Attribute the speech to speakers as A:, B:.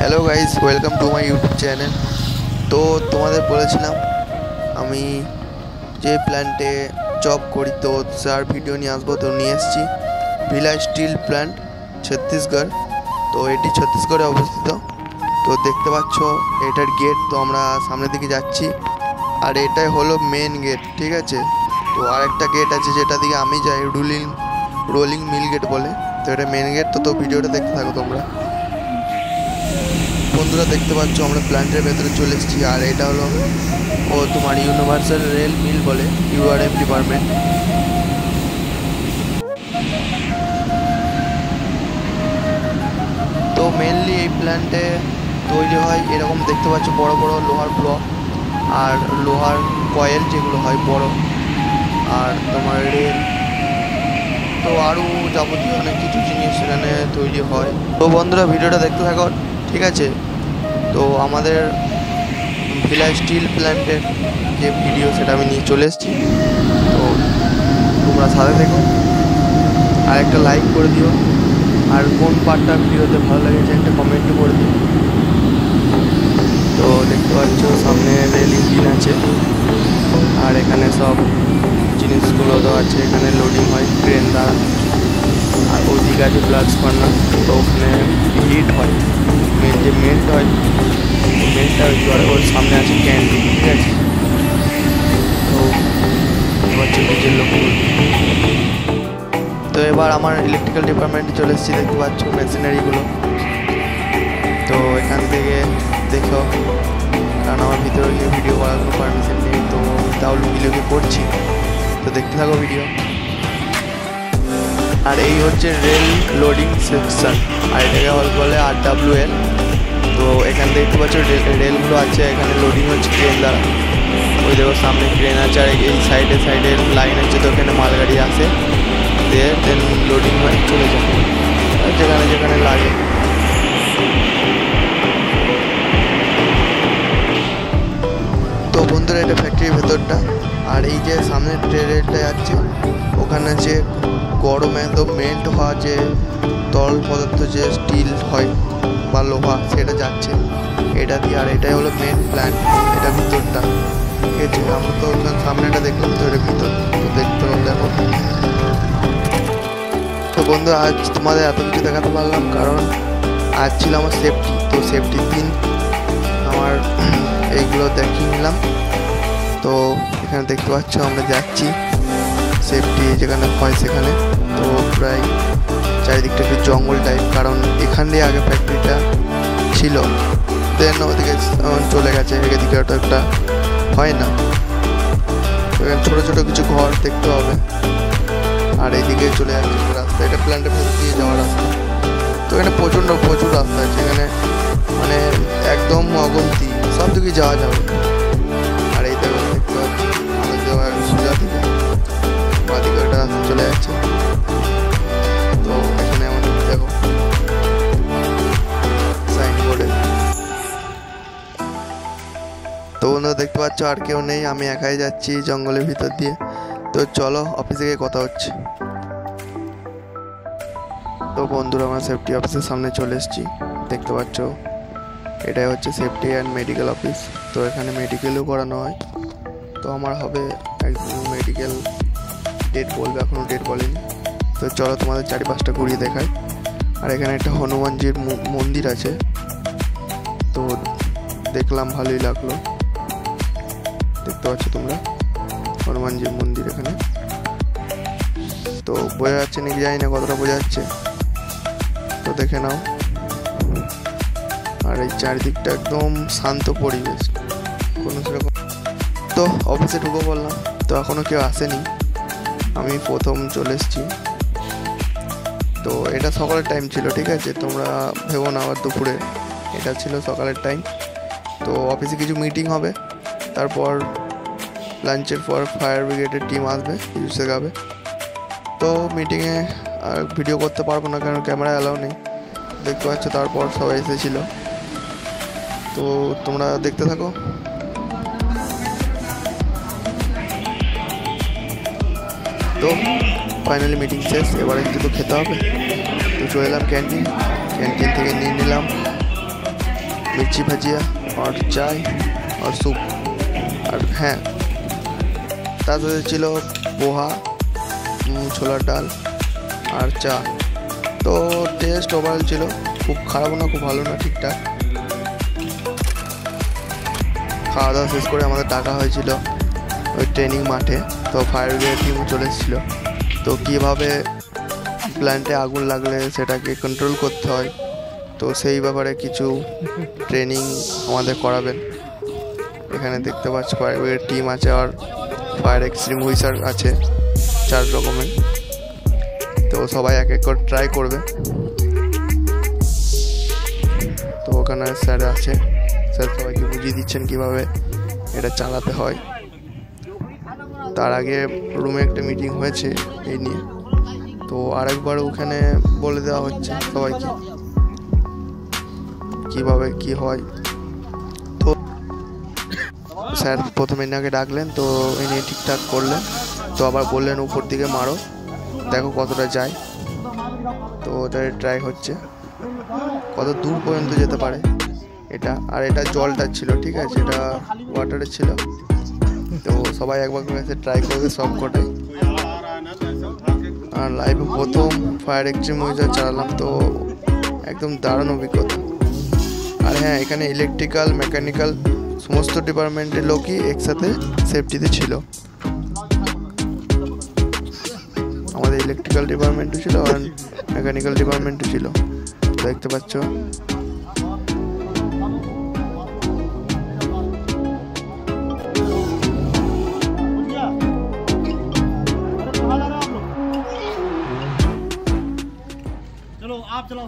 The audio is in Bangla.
A: Hello guys, welcome to my YouTube channel. তো তোমাদের বলেছিলাম আমি যে প্ল্যান্টে জব করি তো তার ভিডিও নিয়ে আসবো, তো নিয়ে এসেছি ভিলা স্টিল প্ল্যান্ট ছত্তিশগড়। তো এটি ছত্তিশগড়ে অবস্থিত। তো দেখতে পাচ্ছ এটার গেট, তো আমরা সামনের দিকে যাচ্ছি আর এটাই হলো মেন গেট, ঠিক আছে। তো আর একটা গেট আছে যেটা দিকে আমি যাই, রোলিং মিল গেট বলে। তো এটা মেন গেট। তো ভিডিওটা দেখতে থাকো তোমরা। বন্ধুরা দেখতে পাচ্ছ আমরা প্ল্যান্টের ভেতরে চলে এসেছি আর এটা হলো তোমার ইউনিভার্সাল রেল মিল বলে, ইউআরএম ডিপার্টমেন্ট। তো মেনলি এই প্ল্যান্টে তৈরি হয় এরকম দেখতে পাচ্ছ বড় বড় লোহার ব্লক আর লোহার কয়েল যেগুলো হয় বড়, আর তোমার রেল, তো আরও যাবতীয় অনেক কিছু জিনিস এখানে তৈরি হয়। তো বন্ধুরা ভিডিওটা দেখতে থাকো, ঠিক আছে। তো আমাদের ভিলা স্টিল প্ল্যান্টের যে ভিডিও সেটা আমি নিয়ে চলে এসেছি। তো তোমরা সাথে থেকো আর একটা লাইক করে দিও, আর কোন পার্টটা ভিডিওতে ভালো লেগেছে একটা কমেন্টও করে দিও। তো দেখতে পাচ্ছ সামনে রেল ইঞ্জিন আছে আর এখানে সব জিনিসগুলো তো আছে, এখানে লোডিং হয় ট্রেন দ্বারা। আর ওইদিকে আছে ব্লাস্ট ফার্নাস, তো ওখানে হিট হয়, মেল্ট হয়, মেল্টটা ওর সামনে আছে ক্যান্টিন, ঠিক আছে। তো হচ্ছে নিজের লোক। তো এবার আমার ইলেকট্রিক্যাল ডিপার্টমেন্টে চলে এসেছি, দেখতে পাচ্ছ মেশিনারিগুলো। তো এখান থেকে দেখো, কারণ আমার ভিতরে গিয়ে ভিডিও করার কোনো পারমিশন নেই, তো তাও লুকিয়ে করছি। তো দেখতে থাকো ভিডিও। আর এই হচ্ছে রেল লোডিং সেকশন, আর এটাকে বলে RWL। তো এখানে দেখতে পাচ্ছ রেলগুলো আছে, এখানে লোডিং হচ্ছে ট্রেন দ্বারা। ওই দেখো সামনে ট্রেন আছে আর এই সাইডে লাইন আছে, তো এখানে মালগাড়ি আসে দিয়ে দেন লোডিং হয়ে চলে যায় যেখানে যেখানে লাগে। তো বন্ধুরা এটা ফ্যাক্টরির ভেতরটা, আর এই যে সামনে ট্রেনটা যাচ্ছে ওখানে যে গরম একদম মেল্ট হওয়া যে তরল পদার্থ যে স্টিল হয় বা লোহা সেটা যাচ্ছে এটা দিয়ে। আর এটাই হলো মেন প্ল্যান্ট, এটা ভিতরটা, ঠিক আছে। আমরা তো ওখানে সামনেটা দেখলাম, তো এটা ভিতর। তো দেখতে দেখো। তো বন্ধু আজ তোমাদের এত কিছু দেখাতে পারলাম কারণ আজ ছিল আমার সেফটি। তো সেফটির দিন আমার এইগুলো দেখিয়ে নিলাম। তো এখানে দেখতে পাচ্ছ আমরা যাচ্ছি সেফটি যেখানে হয় সেখানে। তো প্রায় চারিদিকটা একটু জঙ্গল টাইপ, কারণ এখান দিয়ে আগে ফ্যাক্টরিটা ছিল, দেন ওদিকে চলে গেছে, এদিকে ওটা একটা হয় না। তো এখানে ছোটো ছোটো কিছু ঘর দেখতে হবে আর এইদিকে চলে যাচ্ছে রাস্তা, এটা প্ল্যান্টের ভেতর দিয়ে যাওয়ার রাস্তা। তো এখানে প্রচুর রাস্তা আছে, এখানে মানে একদম অগন্তি, সব দিকে যাওয়া যাবে। আর এই দেখো দেখতে পাচ্ছি আমাদের সোজা দিকে বাদিকে একটা রাস্তা চলে যাচ্ছে। তো এখানে আমাদের দেখো সাইনবোর্ডে। তো বন্ধুরা দেখতে পাচ্ছ আর কেউ নেই, আমি একাই যাচ্ছি জঙ্গলের ভিতর দিয়ে। তো চলো অফিসে গিয়ে কথা হচ্ছে। তো বন্ধুরা আমার সেফটি অফিসের সামনে চলে এসেছি, দেখতে পাচ্ছ এটাই হচ্ছে সেফটি অ্যান্ড মেডিকেল অফিস। তো এখানে মেডিকেলও করানো হয়। তো আমার হবে একদম মেডিকেল, ডেট বলবে, এখনও ডেট বলেনি। তো চলো তোমাদের চারিপাশটা ঘুরিয়ে দেখাই। আর এখানে একটা হনুমানজির মন্দির আছে, তো দেখলাম ভালোই লাগলো। দেখতে পাচ্ছ তোমরা হনুমানজির মন্দির এখানে। তো বোঝা যাচ্ছে নাকি জানি না, কতটা বোঝা যাচ্ছে, তো দেখে নাও। আর এই চারিদিকটা একদম শান্ত পরিবেশ, কোনো সেরকম। তো অফিসে ঢুকে পড়লাম, তো এখনও কেউ আসেনি, আমি প্রথম চলে এসেছি। তো এটা সকালের টাইম ছিল, ঠিক আছে, তোমরা ভেবো না আবার দুপুরে, এটা ছিল সকালের টাইম। তো অফিসে কিছু মিটিং হবে, তারপর লাঞ্চের পর ফায়ার ব্রিগেডের টিম আসবে, কিছু শেখাবে। তো মিটিংয়ে আর ভিডিও করতে পারবো না কারণ ক্যামেরা অ্যালাউ নেই, দেখতে পাচ্ছ। তারপর সবাই এসেছিল, তো তোমরা দেখতে থাকো। তো ফাইনালি মিটিং শেষ, এবারে কিছু তো খেতে হবে। তো চলে এলাম ক্যান্টিন থেকে নিয়ে নিলাম मिर्ची भजिया और चाय और सूप और हाँ তার সাথে ছিল পোহা ছোলার ডাল আর চা। তো টেস্ট ওভারঅল ছিল খুব খারাপ না খুব ভালো না ঠিকঠাক। খাওয়া দাওয়া শেষ করে আমাদের ডাকা হয়েছিল ওই ট্রেনিং মাঠে। তো ফায়ার ব্রিগেড টিমও চলে এসেছিলো। তো কীভাবে প্ল্যান্টে আগুন লাগলে সেটাকে কন্ট্রোল করতে হয় তো সেই ব্যাপারে কিছু ট্রেনিং আমাদের করাবেন। এখানে দেখতে পাচ্ছি ফায়ার ব্রিগেড টিম আছে আর ফায়ার এক্সটিংগুইশার আছে 4 রকমের। তো সবাই এক এক করে ট্রাই করবে। তো ওখানে স্যার আছে, স্যার সবাইকে বুঝিয়ে দিচ্ছেন কীভাবে এটা চালাতে হয়। তার আগে রুমে একটা মিটিং হয়েছে এই নিয়ে, তো আরেকবার ওখানে বলে দেওয়া হচ্ছে সবাইকে কীভাবে কী হয়। তো স্যার প্রথমে এনাকে ডাকলেন, তো ইনি ঠিকঠাক করলেন। তো আবার বললেন উপর দিকে মারো, দেখো কতটা যায়। তো ওটা ট্রাই হচ্ছে কত দূর পর্যন্ত যেতে পারে এটা। আর এটা জলটা ছিল, ঠিক আছে, এটা ওয়াটারের ছিল। তো সবাই একবার করে ট্রাই করবে সব কটাই। আর লাইভে প্রথম ফায়ার এক্সটিংগুইশার চালালাম, তো একদম দারুণ অভিজ্ঞতা। আর হ্যাঁ, এখানে ইলেকট্রিক্যাল মেকানিক্যাল সমস্ত ডিপার্টমেন্টের লোকই একসাথে সেফটিতে ছিল। আমাদের ইলেকট্রিক্যাল ডিপার্টমেন্টও ছিল আর মেকানিক্যাল ডিপার্টমেন্টও ছিল, দেখতে পাচ্ছ।
B: चलो आप चलाओ